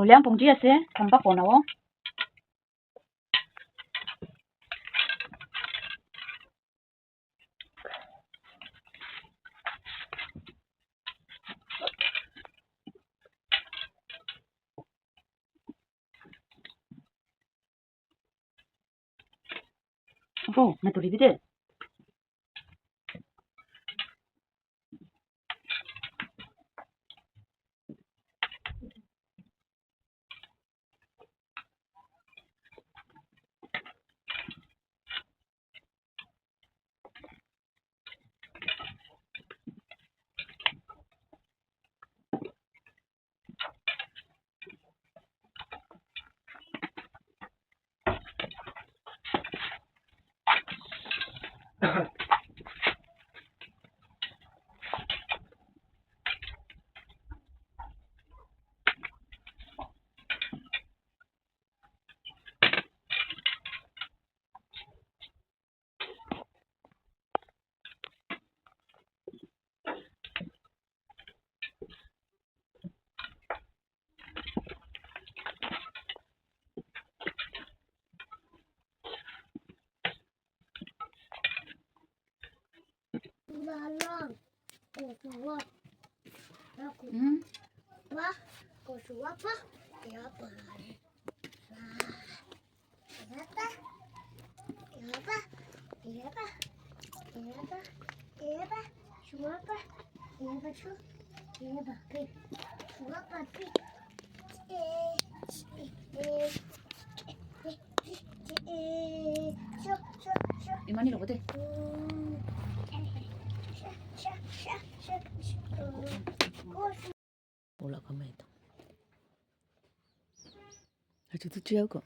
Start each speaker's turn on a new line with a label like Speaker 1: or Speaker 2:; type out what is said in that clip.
Speaker 1: 两봉지였어돈 받고 나와. Oh, naturibide.
Speaker 2: Balong, kusuwa, kusuwa pa, ya pa, ya pa, ya pa, ya pa, ya pa, ya pa, suwa pa, ya pa su, ya pa pi, suwa pa pi,
Speaker 1: 이만이라고 돼. 올라가면 돼. 아주 듣지 않고.